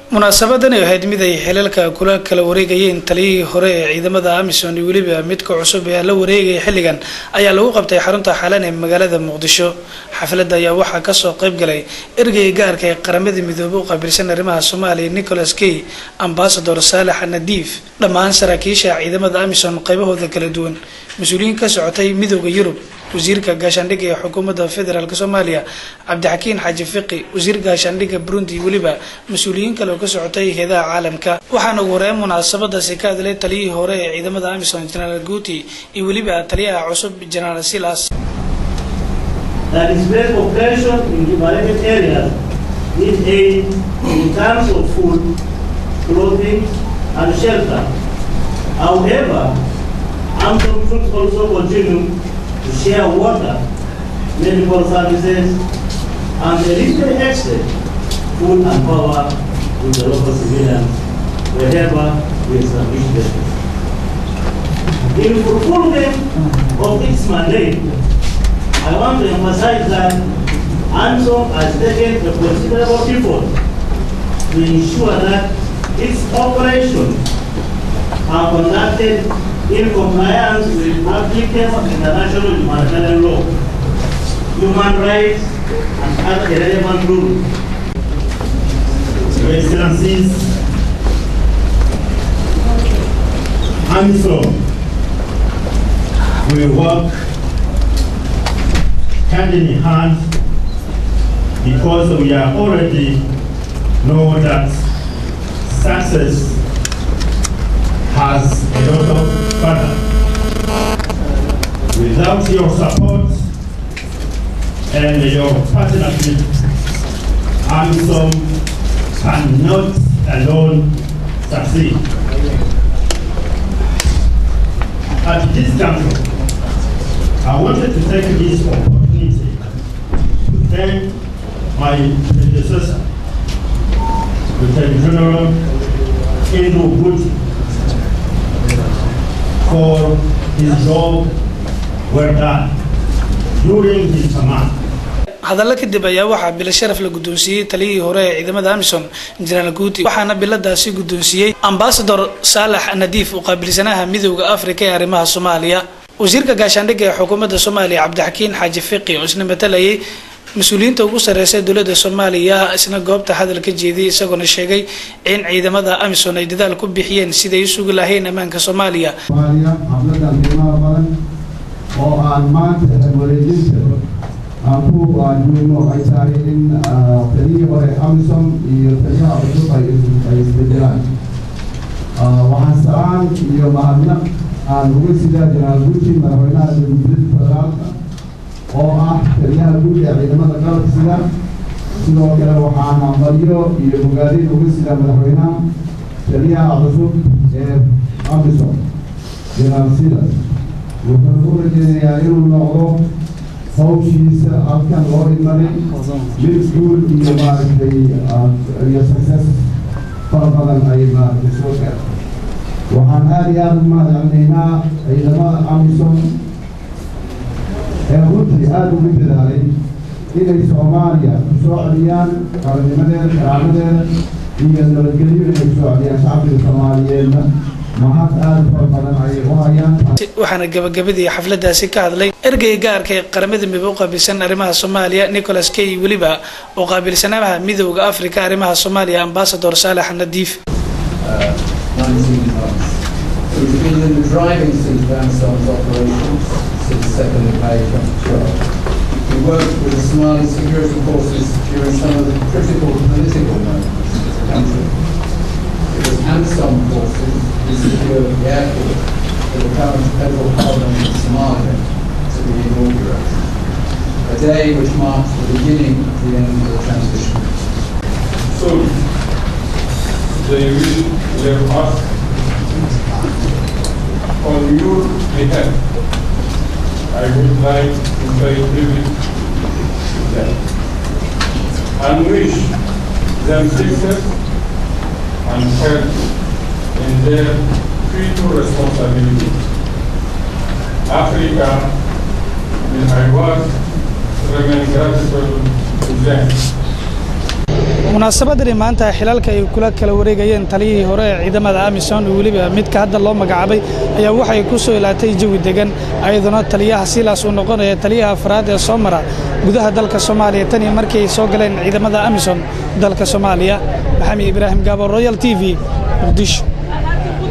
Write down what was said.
munaasabadan ay ahayd mid ay xilalka kula kala wareegayeen taliyihii hore ee ciidamada Amisom iyo waliba midka cusub ee la wareegay xilligan ayaa lagu qabtay xarunta xalan ee magaalada Muqdisho. Xafladda ayaa waxaa ka soo qayb galay ergeyga gaarka ee qaramada midoobay oo qabilsan arrimaha Soomaaliya Nicholas Kay, Ambassador Salah Nadiif, dhammaan saraakiisha ciidamada Amisom qaybahooda kala duwan, mas'uuliyiin ka socotay midowga Yurub, wasiirka gaashaandhigga ee xukuumadda federaalka Soomaaliya Cabdixakiin Xaaji Fiqi, wasiirka gaashaandhigga Burundi waliba mas'uuliyiin kale oo ka socotay hay'adaha caalamka. Waxaana ugu horeyn munaasabadaasi ka hadlay taliyihii hore ee ciidamada Amisom General Guti iyo waliba taliyaha cusub General Silas. That is great operation in liberated areas with aid in terms of food, clothing and shelter. However, Amisom troops also continue to share water, medical services, and the little extent food and power with the local civilians wherever we establish them. In fulfillment of its mandate, I want to emphasize that Amisom has taken a considerable effort to ensure that its operations are conducted in compliance with applicable international humanitarian law, human rights, and other relevant rules. Your Excellencies, Amisom will work hand in hand because we are already know that success has a lot of further. Without your support and your partnership, Amisom cannot alone succeed. At this juncture, I wanted to take this opportunity to thank my predecessor, Lieutenant General Andrew Guti, for his job well done during his command. hadalla kadib ayaa waxaa bil sharaf la guddoonsiiyay taliyihii hore ee ciidamada Amisom General Guti, waxaana biladaasi guddoonsiiyay Ambassador Salah Nadiif oo qabilsanaha midowga Afrika ee arrimaha Soomaaliya. wasiirka gaashaandhigga ee xukuumadda Soomaaliya Cabdixakiin Xaaji Fiqi oo isna matalayay mas'uuliyiinta ugu sarreeyay dawladda Soomaaliya isna goobta hadal ka jeediyay isagoo sheegay in ciidamada Amisom ay dadaal ku bixiyeen sidii ay isugu lahayn ammaanka Soomaaliya. oo aan maanta wareejinta aan ku aadino ay tahay in taliyihii hore Amisom iyo taliyaha cusub ay isbedelaan. waxaan salaan iyo mahadnaq aan uga sidaa General Guti, madaxweynaha Jamhuuriyadda Federaalka oo ah taliyaha guud ee ciidamada qalabka sida. sidoo kale waxaan hambalyo iyo bogaadin uga sidaa madaxweynaha taliyaha cusub ee Amisom General Silas. wuxuu u rajeynayaa inuu noqdo hawshiisa halkan loo imanay mid guul iyo maaragtay iyo success fara badan ay maaragtay soo gaartay. waxaan aad iyo aad u mahadcelinaynaa ciidamada Amisom ee runtii aad ugu dadaalay inay Soomaaliya ku soo celiyaan qarannimadeeda, karaamadeeda iyo nabadgelyo inay ku soo celiyaan shacabka Soomaaliyeedna. waxaana gabagabadii xafladdaasi ka hadlay ergeyga gaarka ee qaramada midoobay oo qabilsan arrimaha Soomaaliya Nicholas Kay waliba oo qabilsanaha midowga Afrika arrimaha Soomaaliya Ambassador Salah Nadiif. We worked with the Somali security forces during some of the critical political moments of the country. It was Amisom forces who secured the airport for the current federal parliament in Somalia to be inaugurated, a day which marks the beginning of the end of the transition. So, they will leave us on your behalf. I would like to pay tribute to them and wish them success and health in their future responsibility. Africa, I was remain grateful to them. munaasabadani maanta xilalka ay kula kala wareegayeen taliyihii hore ee ciidamada Amisom iyo waliba midka hadda loo magacaabay ayaa waxay ku soo ilaatay jawi degan ayaduna taliyaha Silas uu noqonaya taliyaha afraad ee Soomara gudaha dalka Soomaaliya tan iyo markii ay soo galeen ciidamada Amisom dalka Soomaaliya. Maxamed Ibrahim Gabo, Royal TV, Muqdisho.